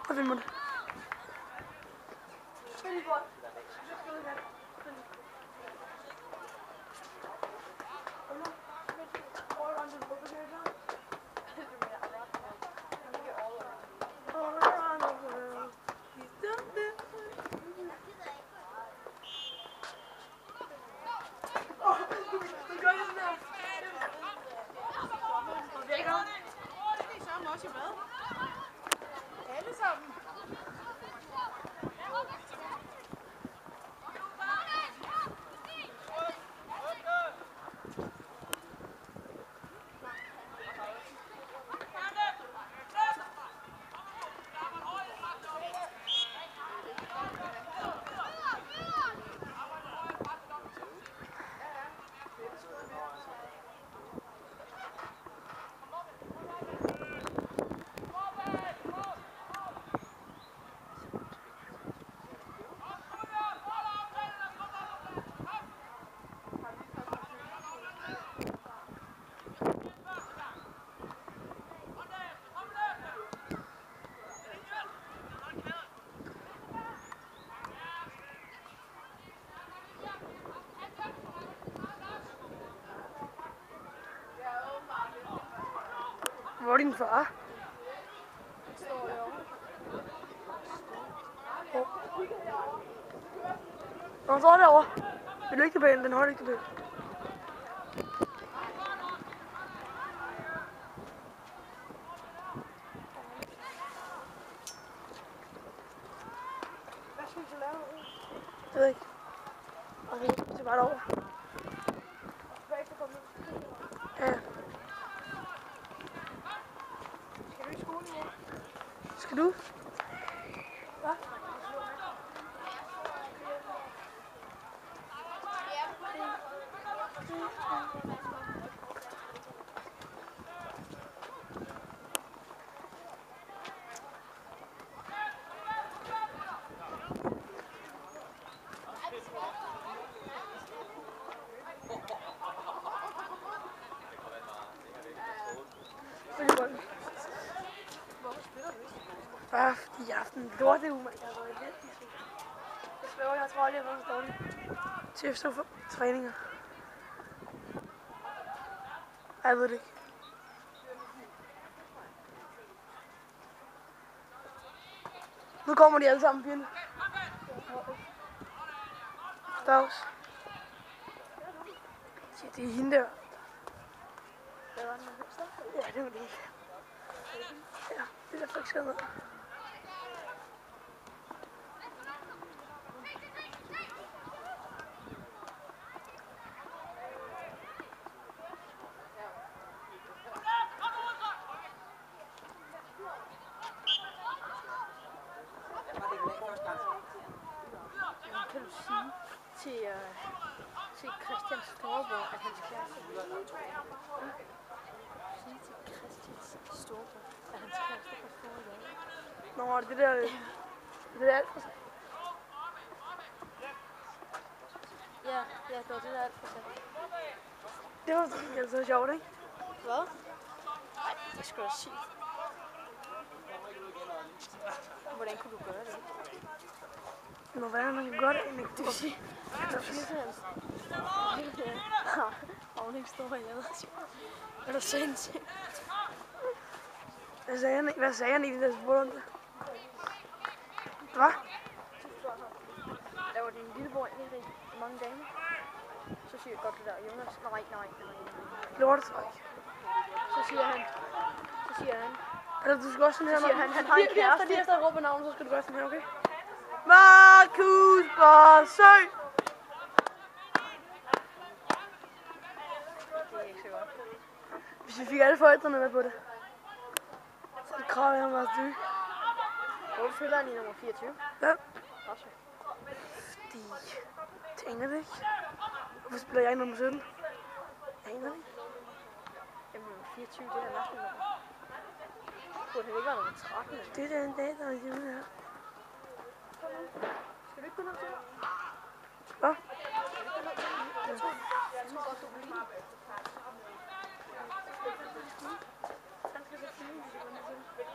Prøv at finde mig det. Hvor er din far? Nå, så er derovre. Ved lygtepælen, den høje lygtepæl. Hvad skal vi så lave? Jeg ved ikke. Okay, så bare derovre. Ja. Skal du i skole nu? Skal du? Hvad? Bare fordi i aften lorteuge, man. Jeg har været lidt. Jeg svæver, jeg tror aldrig, jeg har været så dårlig. Til efter for træninger. Jeg ved det ikke. Nu kommer de alle sammen, pigerne. Dags. Ja, det er hende der. Ja, det var det ikke. Ja, det er der faktisk noget. Kan du sige til Christian Storebror, at hans kæreste sige til Christians Storebror, at hans kæreste kan få jer? Nå, det der alt for sig. Ja, det var det der alt for sig. Det var så sjovt, ikke? Hvad? Nej, det skulle jeg sige. Hvordan kunne du gøre det? Nå, hvordan man kan godt egentlig Du siger til hans. Og hun ikke står herhjemme. Er du sindssygt? Hvad sagde han egentlig, der spurgte om det? Hvad? Laver din lillebror egentlig mange dage? Så siger jeg godt det der, Jonas. Nej. Lortetræk. Så siger han. Altså, du skal også sådan her, Så siger han har en kæreste. Lige efter at råbe navnet, så skal du gøre sådan her, okay? Markus Barsø! Det er ikke så godt. Hvis vi fik alle forældrene med på det, så er det krav, jeg har meget stykke. Hvor følger han i nummer 24? Ja. Også. Fordi... Jeg aner det ikke. Hvorfor spiller jeg i nummer 17? Jeg aner det ikke. Jamen nummer 24, det er næsten nummer. Burde det ikke være nummer 13? Det er den dag, der er hjemme her. Skal du ikke gå ned til det? Hvad? Jeg tror godt, du vil lide. Han skal så fine, hvis du går ned til det.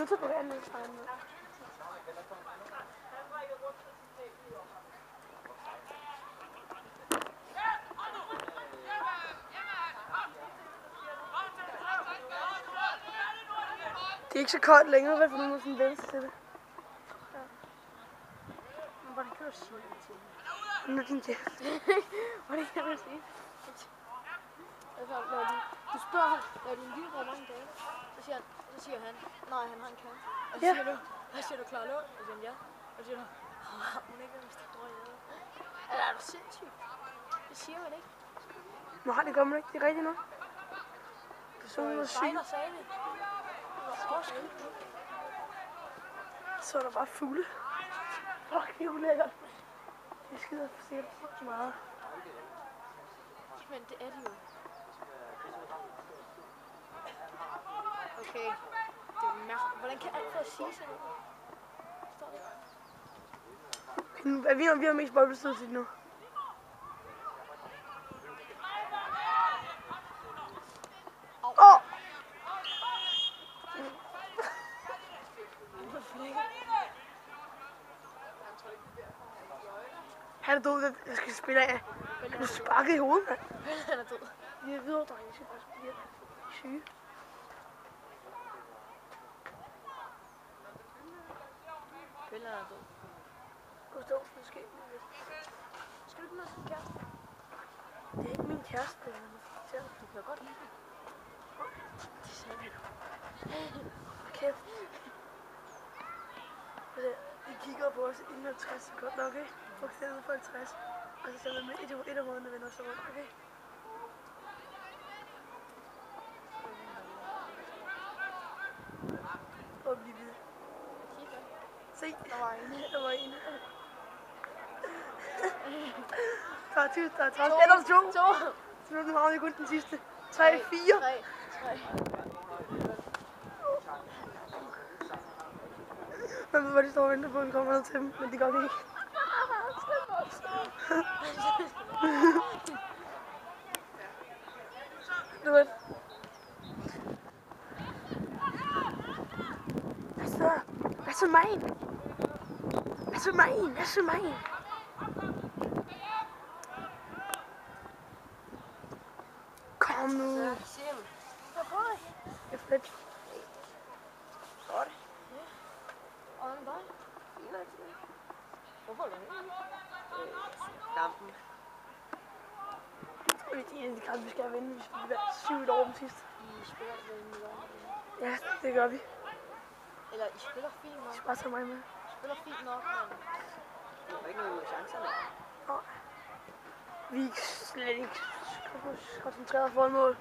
nødt til at bruge anden stregen med. Det er ikke så koldt længere, vel, for nu må sådan vende sig til det. Ja. Men hvordan kan du sige det til mig? Nu er din kæft. Hvordan kan du sige det? Altså, du spørger ham, når du er en lille hvor mange dage, så siger han, nej, han har en kant. Og så siger du, hvad siger du, klar lån? Og så siger han, ja. Og så siger du, hun er ikke ved at stikke drøg i. Eller er du sindssyg? Det siger man ikke. Nej, det gør man ikke. Det er rigtigt nu. Personen var syg. Der sagde det. Så er der bare fugle. Fuck, det er ulækkert. Det skider sikkert så meget. Men det er det jo. Okay. Det er mærkeligt. Hvordan kan alt for at sige sådan noget? Forstår du? Vi har mest boldbesiddelse nu. Han er død, jeg skal spille af. Du sparker i hovedet, mand. Han er død. Vi er videre, drenge. Jeg skal bare spille af. I er syge. Bella er død. Gustav, måske. Skal du ikke med sin kæreste? Det er ikke min kæreste, det er. Du kan godt lide det. Det sagde vi nu. Kæft. De kigger på os inden 50 sekunder, okay? Fokuseret for 50. Og så sætter vi med et af hovederne vender sig rundt, okay? Og blive videre. Se, der var en. Der er 20, der er 30. Eller 2. Så nu har vi kun den sidste. 3, 4. 3. Man ved, hvor de står og venter på, at vi kommer ned til dem, men det gør vi ikke. Du ved. Hvad så mig? Kom nu. Jeg prøver. Det er fedt. Godt. Og en dig? Hvorfor er du ikke? Dampen. Det er en af de kampe, vi skal have vinde, hvis vi vandt 7 over dem sidst. I spiller vel nu. Ja, det gør vi. Eller I spiller fint nok. I skal bare tage mig med. I spiller fint nok, men... Det var ikke noget ud af chancerne. Nej. Vi er slet ikke koncentreret for et mål.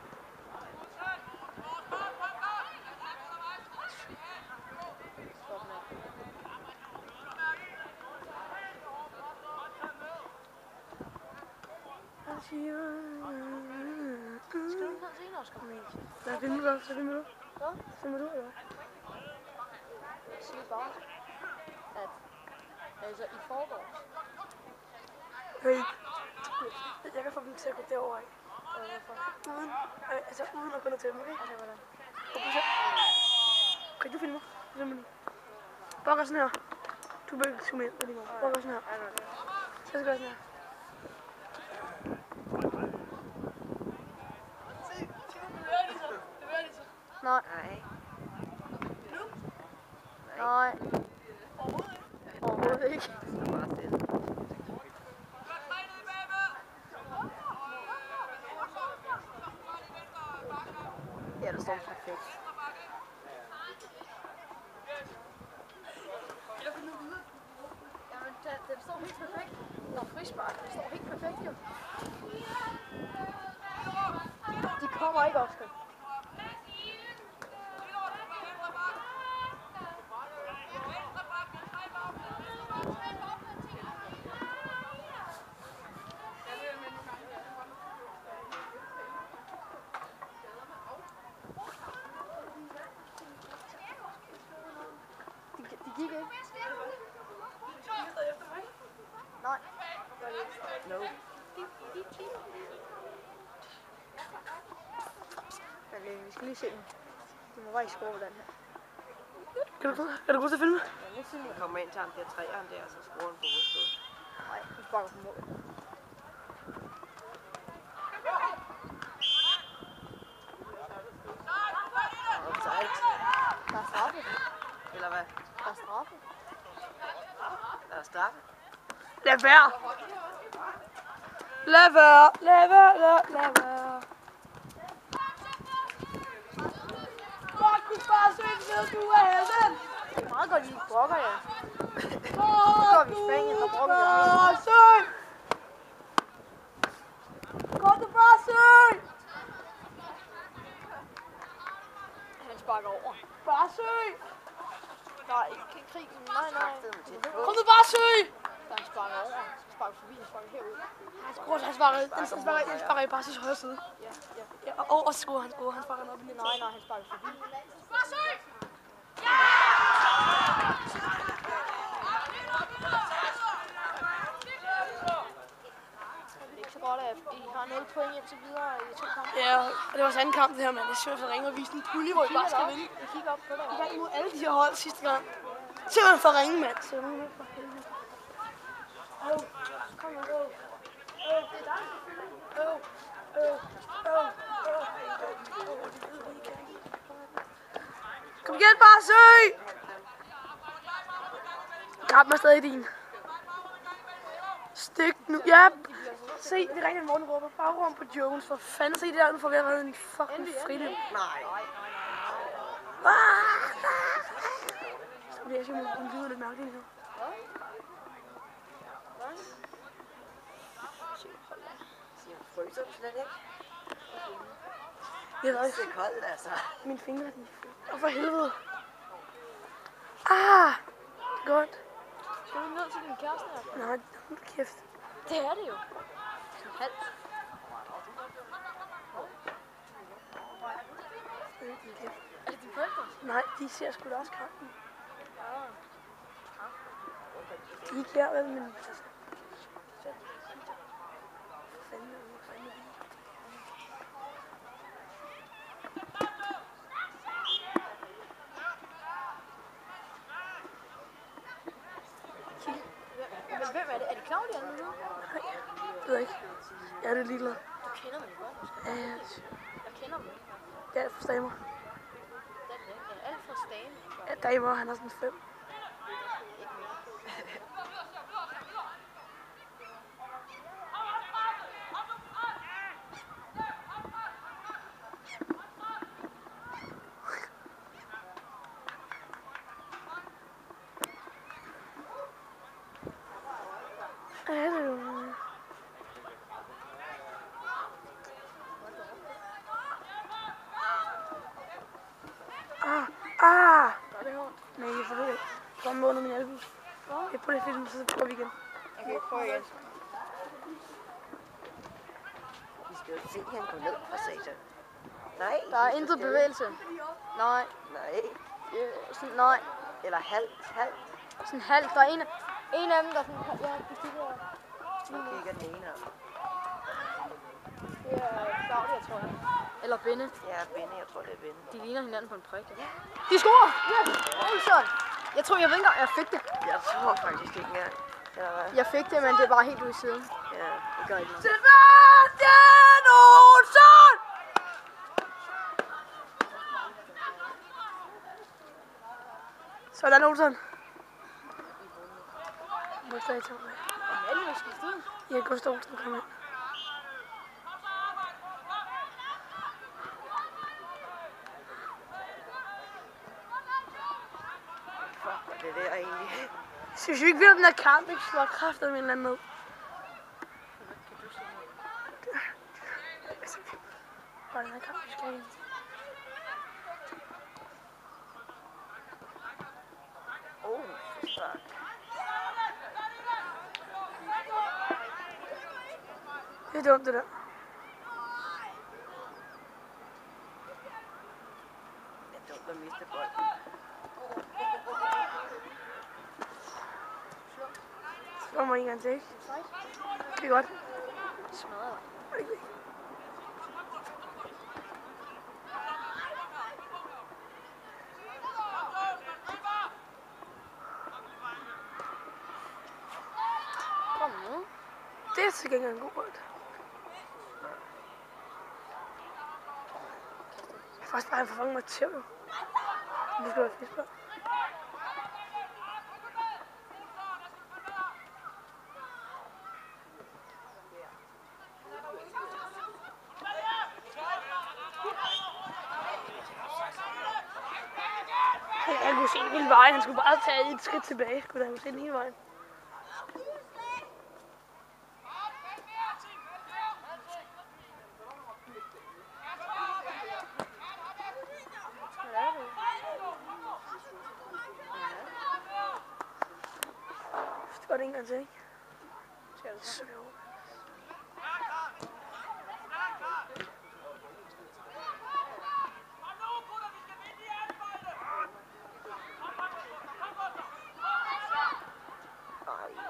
Skal du ikke ned senere, Oscar? Nej, filmer du? Så filmer du? Hvad? Filmer du, eller hvad? Jeg siger bare, at altså i forgårs, Hey, jeg kan få dem til at gå derover, ikke? hvorfor? Uden at gå ned til dem, okay? Okay, hvordan? Okay, du filmer. Bare gør sådan her. Du vil ikke zoome ind, bare gør sådan her. Så skal jeg sådan her. Nej. Nej. Overhovedet ikke. Ja, det står perfekt. Jamen, den står helt perfekt. Nå, frispark, det står helt perfekt, jo. De kommer ikke, Oscar. De gik ikke. Nej. No. Men vi skal lige se den. De må bare ikke score den her. Er du god til at filme? Ja, lidt tidligere. Han kommer ind til ham der træeren der, og så skruer han på hovedstået. Nej, du sparker på mål. Offside. Der er straffe. Eller hvad? Der er straffe. Der er straffe. Lad være. Lad være. Lad være. Lad være. Markus Barsø, ved du er helden. Det er meget godt, I ikke brokker jer. Går vi i Spanien, der brokker vi os. Barsø. Kom til Barsø. Han sparker over. Barsø. Nej, ikke krig. Nej. Kom til Barsø. Der han sparker over. Han sparker forbi, han sparker herud. Han sparker i Barsøs højre side. Ja. Ja, og så scorer han scorer. Han sparker den op i net. Nej, han sparker forbi. Det er ikke så godt, at I har 0 point indtil videre i 2 kampe. Ja, og det var også anden kamp det her, mand. Det er sjovt, at ringe og vise en pulje, hvor I bare skal vinde. Jeg kigger op på dig. Vi var imod alle de her hold sidste gang. Simpelthen for ringe, mand. Simpelthen for helvede. Kom nu. Kom igen, Barsø! Kampen er stadig din. Stik nu. Ja, se, det er rigtigt, Morten råber. Bagrum på Jones. For fanden, se det der, nu får vi at redde en fucking friløb. Nej. Så bliver jeg simpelthen lyder lidt mærkeligt nu. Fryser du slet ikke? Jeg ved Det er koldt, altså. Mine fingre, de er for helvede. Ah, godt. Skal vi ned til din kæreste her? Nej, hold kæft. Det er det jo. Halvt. Er det dine forældre? Nej, de ser sgu da også kampen. De er ikke der, vel, men... Altså, Men hvem er det? Er det Claudia eller noget? nej, det ved jeg ikke. Jeg er det ligeglad. Du kender mig godt. Ja, Jeg kender mig. jeg er for damer. Det er alt fra Stane. Ja, damer, han er sådan 5. Ja, det er jo... Gør det hårdt? Nej, jeg får det ikke. Kom under min albue. Jeg prøver at filme, så prøver vi igen. Okay, prøv igen. Vi skal jo se, han går ned fra satan. Nej. Der er intet bevægelse. Nej. Nej. Sådan, nej. Eller halvt. Sådan halvt. Der er en af dem, der sådan... Ja, de kigger... Nu kigger den ene op. Det er Claudia, tror jeg. Eller Benne. Ja, Benne, jeg tror det er Benne. De ligner hinanden på en prik. Ja. De scorer! Ja! Olsen! Jeg tror, jeg ved ikke engang, jeg fik det. Jeg tror faktisk ikke engang. Eller hvad? Jeg fik det, men det er bare helt ude i siden. Ja, det gør ikke noget. Sebastian Olsen! Sådan, Olsen. Hvorfor er det mig? Hvad er det, vi skal stå? Ja, Gustav Olsen kommer ind. Fuck, det der egentlig. Synes du ikke, vi har den der kamp, ikke slår kræfter med en eller anden ned? Bare den her kamp, vi skal ind. Fuck. Det er dumt, det der. Det er dumt at miste bolden. Så kommer en gang til, ikke? Det er godt. Smadrer dig. Okay. Det er til gengæld en god bold. Jeg kan faktisk bare få fanget mig til, jo. Det skal være fisk på. Han kunne se den hele vejen. Han skulle bare tage et skridt tilbage. Skulle han kunne se den hele vejen. Det gør det ikke engang til, ikke? Skal du så?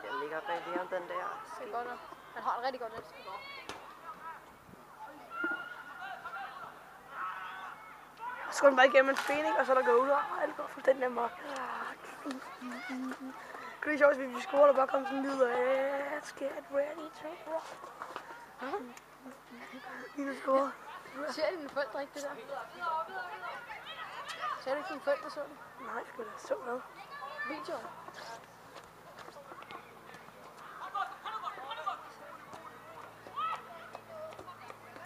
Den ligger bag det om den der. Det er godt nok. Han har et rigtig godt net. Så går den bare igennem en fening, og så er der goal, og alt går fuldstændig amok. Det er sjovt, hvis vi scorer, der bare kommer sådan en lyd, og let's get ready to rock. Lige nu scorer. Ser dine forældre ikke det der? Ser du ikke dine forældre så det? Nej, sgu da så hvad? Videoen?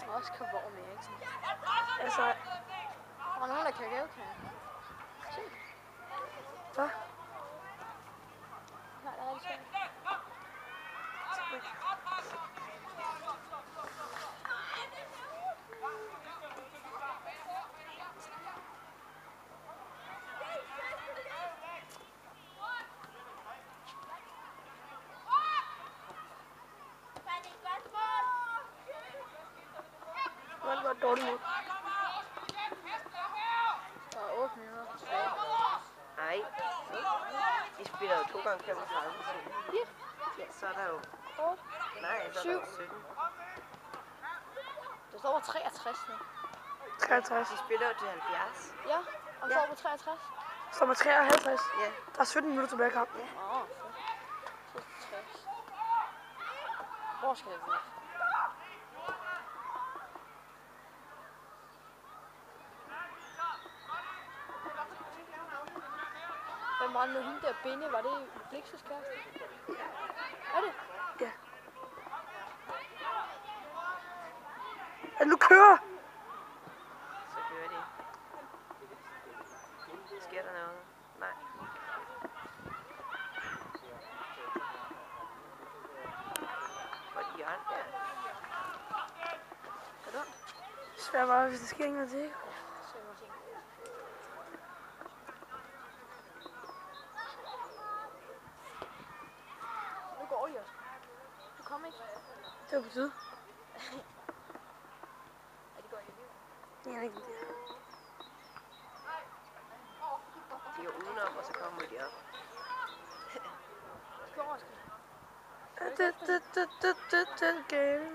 Også kavor med, ikke? Altså, Der er nogen, der kan kakao, kan jeg. Se. hvad? Nej, det er rigtig svært. Det var et dårligt mål. Der er 8 minutter tilbage. Nej. De spiller jo 2 gange 35 til. Ja. Så er der jo... 8. Nej, så er der jo 17. Der står over 63 nu. 63. De spiller jo til 70. Ja, og Ja. står på 63. Så var 53. Ja. Der er 17 minutter tilbage i kampen. Åh, fedt. 60. Hvor skal det være? Hvem var det nu hende der Binde? Var det Blixes kæreste? Er det? Ja. Nu kører! Så kører de. Sker der noget? Nej. Hvor er de hjørnet der? Er det ondt? Svært bare, hvis det sker en gang til, ikke? Så jeg må se. Nu går I også. Du kommer ikke. Det var på tide. Ja, de går ikke. Ja, ikke det. De er udenom, og så kommer de op. De går også. Gale.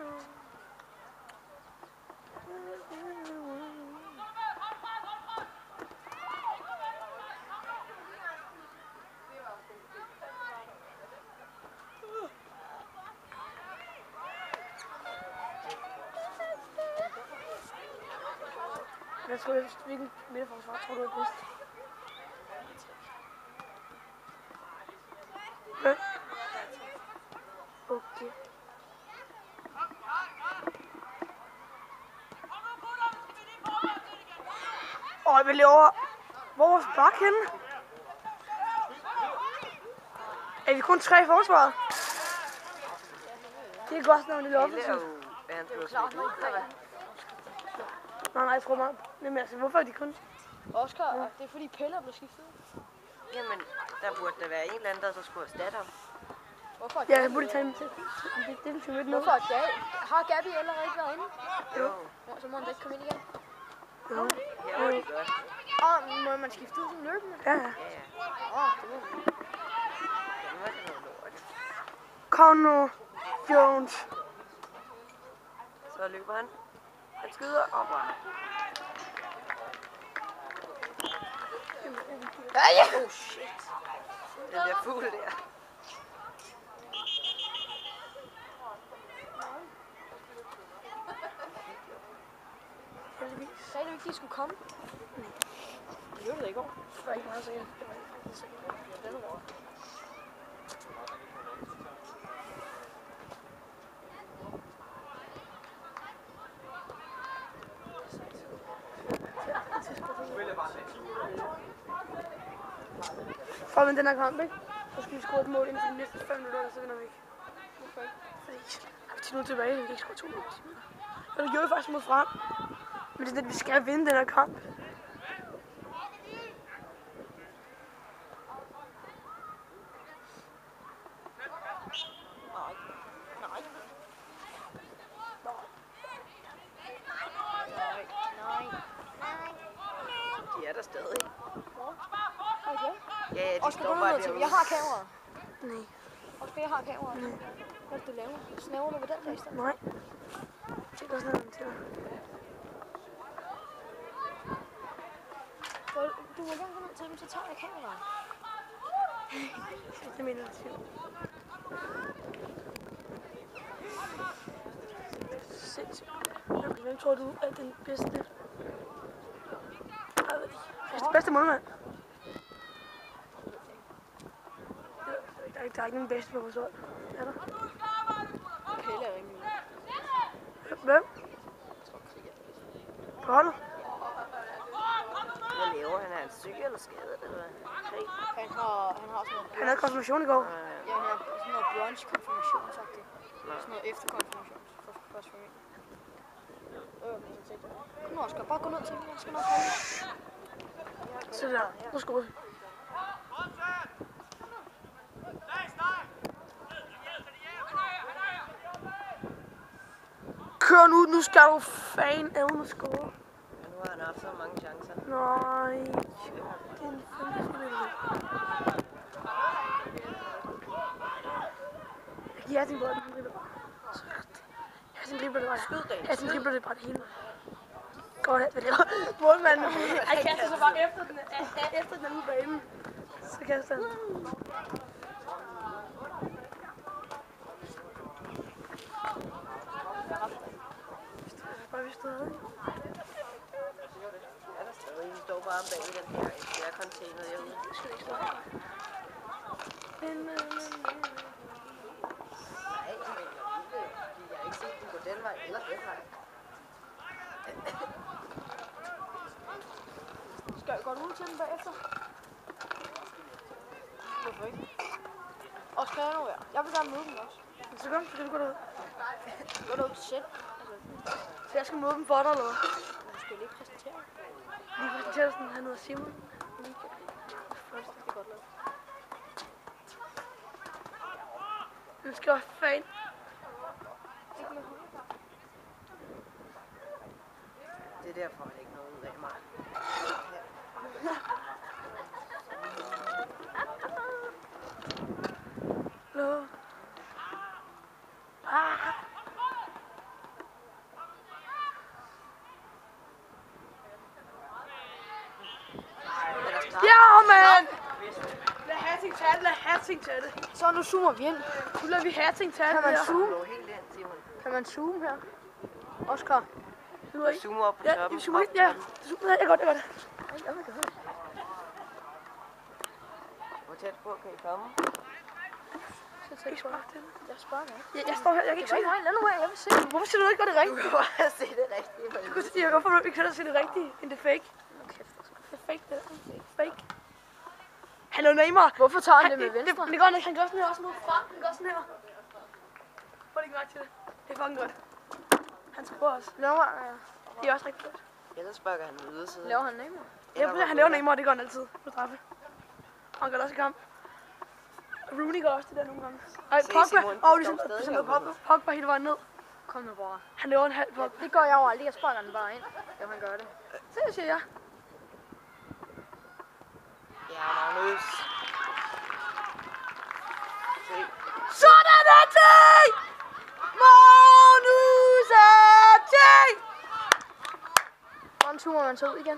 Jeg tror, hvilken midterforsvar tror du er bedst? Ja. Okay. Vi laver... Hvor er vores bak henne? Er vi kun 3 i forsvaret? Det er godt, når det er Pelle er offensivt. jo... Er han blevet klart, smidt ud, eller hvad? Nej, jeg tror meget. Men altså, hvorfor er de kun... Oscar, det er fordi Pelle er blevet skiftet ud. Jamen, der burde der være en eller anden, der så skulle erstatte ham. Hvorfor? Ja, jeg burde tage dem til. Det er til Hvorfor? Har Gabi allerede ikke været inde? Jo. Så må han da ikke komme ind igen. Jo. Ja, hvor de godt. Og må man skifte ud som løbende? Ja, ja. Ja, ja. Det må man. Jamen, hvad er det noget lort? Kom nu, Jones. Så løber han. Han skyder op og... Ja! Oh shit. Den der fugl der. ikke, de skulle komme? Det gjorde det i går. Det var ikke meget sikkert. Det var ikke rigtig sikkert. Ja, den var. For at vinde den her kamp, ikke? Så skal vi score et mål inden for de næste 5 minutter, og så vinder vi ikke. Hvorfor ikke? Fordi har vi 10 minutter tilbage, vi kan ikke score 2 mål. Og det gjorde vi faktisk mod frem. Men det er det, vi skal vinde den her kamp. De er der stadig. Okay. Ja, de Oscar, står du bare er nødt til. derude. Jeg har kameraet. Nej. Oscar, jeg har kameraet. Hvad skal du lave? Snæver du ved den der i stedet? Nej. Det er sådan noget til dig. Du må gerne gå ned til dem, så tager jeg kameraet. Det mener jeg til. Sindssygt. Hvem tror du er den bedste? Den bedste målmand? Der er ikke nogen bedste på vores hold. Er der? Pelle er rimelig. Hvem? På holdet? Hvad laver han? Er han syg eller skadet? Eller hvad? Krig? Han har sådan noget. Han havde konfirmation i går. Ja, han har sådan noget brunch konfirmationsagtigt. Sådan noget efter konfirmation for vores familie. Kom nu, Oscar. Bare gå ned til mig. Jeg skal nok holde. Så der. Nu scorer vi. Kør nu skal du fan ad med score. Men nu har han haft så mange chancer. Nej. Det er en fandme. Jeg giver din bold, den dribler. Jeg dribler det bare. Jeg dribler det bare det hele. Godt, hvad det var. Målmanden, han kaster sig bare efter den anden banen. Så kaster han. Bare vi stod her. Er der stadig? De står bare bag den her container derude. Det skal ikke stå her. Nej, men jeg har ikke set dem gå den vej eller den vej. Går du ud til den bagefter? Hvorfor ikke? Oscar er nu her. Jeg vil gerne møde dem også. Så kom, så kan du gå derud. Går du ud til selv? Så jeg skal møde dem for dig, eller hvad? Du skal lige præsentere. Lige præsentere sådan, han hedder Simon. Det er godt lavet. Nu skal jeg fan. Det er derfor, han ikke noget ud af mig. Lå. Ja, man! Lad Hatting tage det. Så nu zoomer vi ind. Nu lader vi Hatting tage det. Kan man her. zoome? Gå helt ind, Simon. Kan man zoome her? Oscar. Du er ikke. Zoom op på Ja, toppen. du zoomer ind. Ja, du zoomer. Jeg godt. Jeg vil gøre det. Hvor tæt på kan I komme? Så tæt på. Jeg spørger dig. Jeg står her. Jeg kan ikke se. Nej, lad nu være. Jeg vil se. Hvorfor siger du ikke, at det er Du rigtigt? kan bare se det rigtige. Jeg kunne sige, hvorfor du ikke kan se det rigtige, end det fake. Det er fake, det er fake. Han er Neymar. Hvorfor tager han det med venstre? Det går ikke. Han gør sådan her også mod frem. Han gør sådan her. Får ikke mærke til det. Det er fucking godt. Han scorer også. Laver Det er også rigtig godt. Ellers sparker han den yderside. Laver han Neymar? Ja, han laver Neymar, det gør han altid på straffe. Og han gør det også i kamp. Rooney gør også det der nogle gange. Ej, Se, Pogba. Simon, Ligesom de står som stadig Pogba hele vejen ned. Kom nu bare. Han laver en halv Pogba. Det gør jeg jo aldrig. Jeg sparker den bare ind. Jo, han gør det. Det siger jeg. Ja, Magnus. Se. Sådan er det! Magnus Hatting! Hvordan zoomer man så ud igen?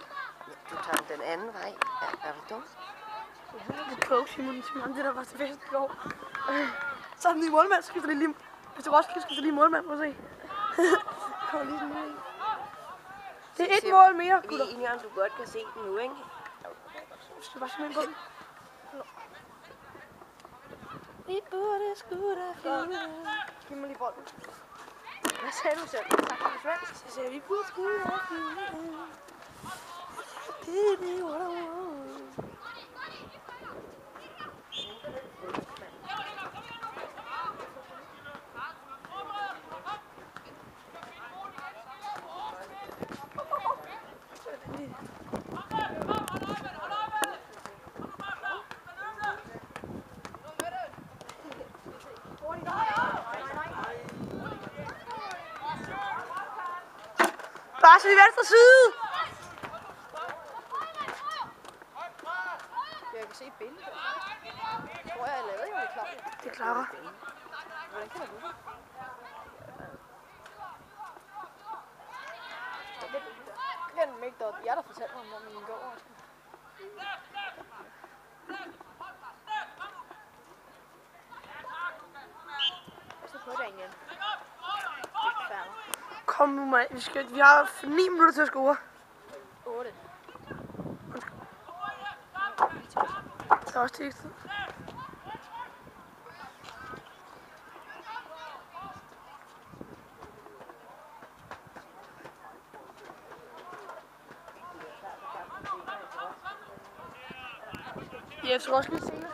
Du tager den anden vej. Er du dum? Det er coach, Simon. Det der var til festen i går. Så er den nye målmand, så skifter det lige... Hvis du også skifter lige målmand, prøv at se. Kommer lige sådan lige. Det er et mål mere, Vi gutter. er enige om, du godt kan se den nu, ikke? Skal bare smide på den. Vi burde sgu da flyve. Giv mig lige bolden. Hvad sagde du selv? Tak for det svensk. Så sagde jeg, vi burde sgu da flyve. Det er what I want. Bare så i venstre side. Jeg kan se billedet. Tror jeg lavede jo det klart. Det er Clara. Hvordan kan jeg vide det? Jeg kender dem ikke, der jeg der fortalte mig om min går. Så prøver jeg igen. Kom nu, mand. Vi har 9 minutter til at score. 8. Der er også tid. Ja, jeg tror også lidt senere.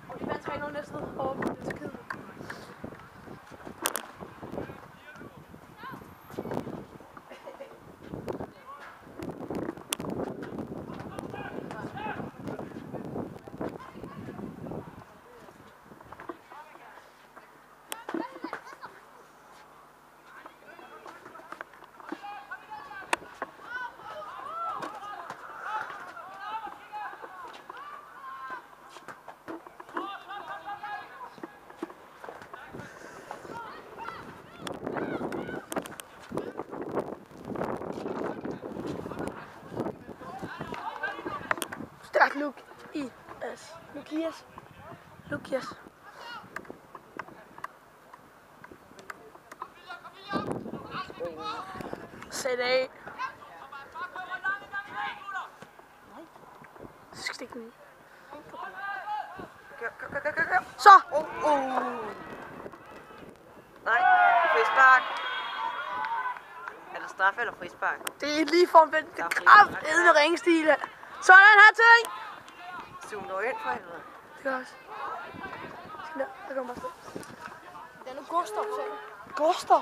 Og vi vandt 3-0 næste år på Tyrkiet. Stærk Lukias. Sæt af. Så skal stikke den i. Kør. Så! Nej, frispark. Er der straffe eller frispark? Det er lige for vendt. Det er kraftedme ringstile. Sådan her ting! Zoom dog ind for helvede. Det gør også. Sådan der kommer bare stå. Det er nu Gustav selv. Gustav!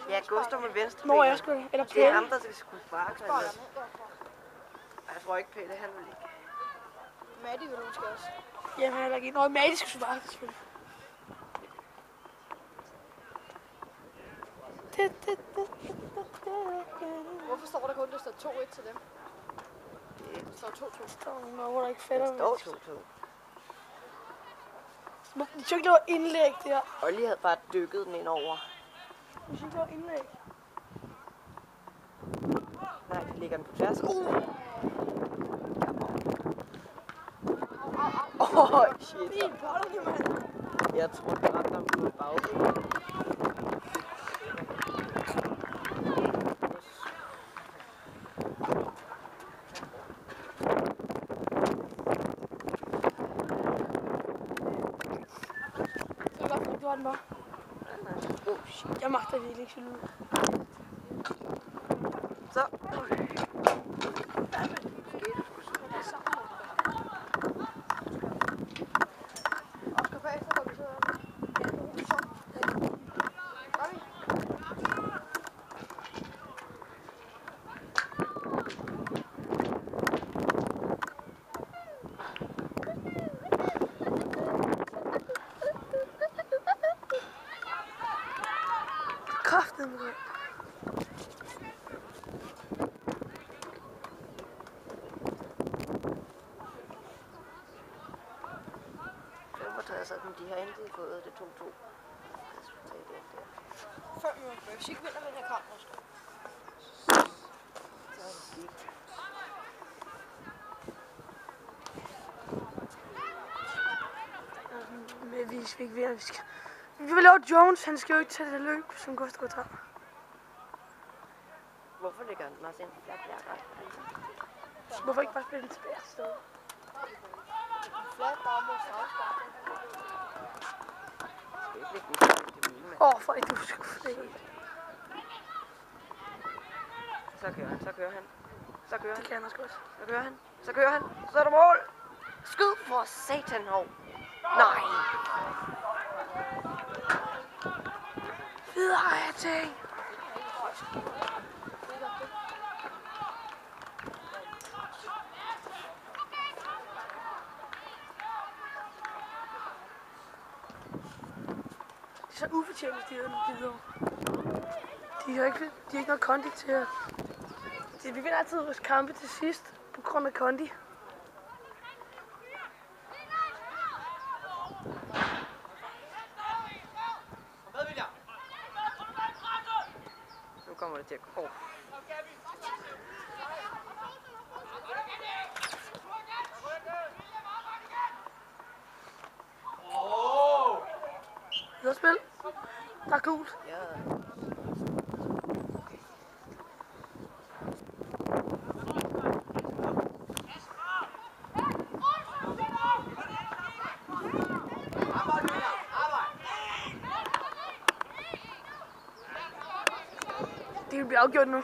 Ja, Gustav med venstre. Når jeg skulle. Eller Det er Pelle. ham, der skal skulle sparke. Sparer Altså. ned derfra. Jeg tror ikke, Pelle, han vil ikke. Matti vil måske også. Jamen, han er ikke noget magisk svar, selvfølgelig. Hvorfor står der kun, der står 2-1 til dem? Der står 2-2. Hvor der ikke fætter. Det står 2-2. De synes ikke, det var indlæg, det her. Olli havde bare dykket den ind over. De synes, det var indlæg. Nej, de ligger den på tværs. Shit. Fint, bolle, mand. Jeg tror, det ramte ham på bagben. Det var den bare. Oh, shit. Jeg magter virkelig ikke sådan ud. Så. Oscar bagefter, hvor vi sidder. Gør vi? Kraftedme, mand. Så de har endelig fået det 2-2. Resultatet der. 5 minutter. Hvis ikke vinder den her kamp, Oscar. Så er det skidt. Men hvis vi ikke vinder, vi skal Vi vil lave Jones, han skal jo ikke tage det løb, som Gustav tager. Hvorfor ligger Martin flat? Hvorfor ikke bare spille den tilbage til stedet? Flat bare mod strafspark. Skal ikke lægge den til mine, mand. For ikke du skal flække. Så kører han. Det kan han også godt. Så kører han. Så er der mål. Skyd for satan, hov. Nej. Videre, ting. Det er så ufortjent, de her videre. De har ikke noget kondi til at... Vi vinder altid vores kampe til sidst, på grund af kondi. Nu kommer det til at gå. Videre spil. Der er gult. Ja. Det vil blive afgjort nu.